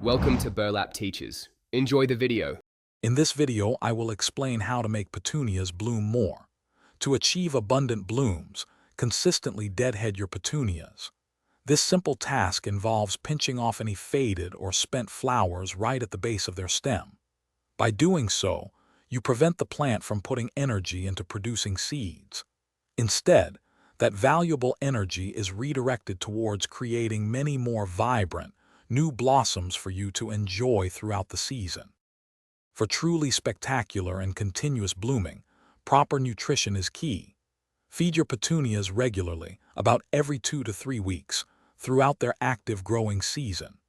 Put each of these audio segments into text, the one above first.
Welcome to Burlap Teachers. Enjoy the video. In this video, I will explain how to make petunias bloom more. To achieve abundant blooms, consistently deadhead your petunias. This simple task involves pinching off any faded or spent flowers right at the base of their stem. By doing so, you prevent the plant from putting energy into producing seeds. Instead, that valuable energy is redirected towards creating many more vibrant, new blossoms for you to enjoy throughout the season. For truly spectacular and continuous blooming, proper nutrition is key. Feed your petunias regularly, about every 2 to 3 weeks, throughout their active growing season.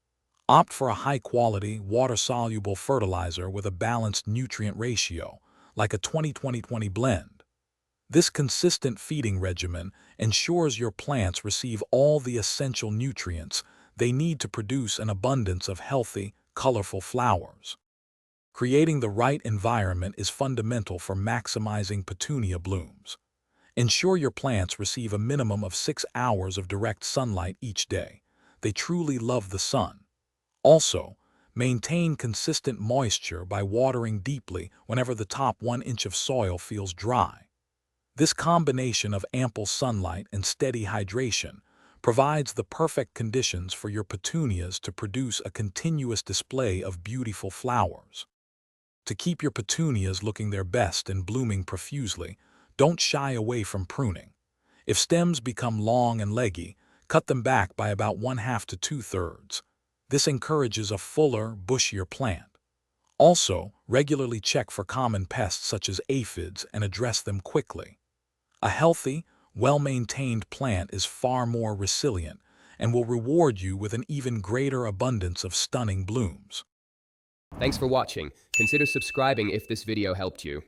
Opt for a high-quality, water-soluble fertilizer with a balanced nutrient ratio, like a 20-20-20 blend. This consistent feeding regimen ensures your plants receive all the essential nutrients they need to produce an abundance of healthy, colorful flowers. Creating the right environment is fundamental for maximizing petunia blooms. Ensure your plants receive a minimum of 6 hours of direct sunlight each day. They truly love the sun. Also, maintain consistent moisture by watering deeply whenever the top 1 inch of soil feels dry. This combination of ample sunlight and steady hydration provides the perfect conditions for your petunias to produce a continuous display of beautiful flowers. To keep your petunias looking their best and blooming profusely, don't shy away from pruning. If stems become long and leggy, cut them back by about 1/2 to 2/3. This encourages a fuller, bushier plant. Also, regularly check for common pests such as aphids and address them quickly. A healthy, well-maintained plant is far more resilient and will reward you with an even greater abundance of stunning blooms. Thanks for watching. Consider subscribing if this video helped you.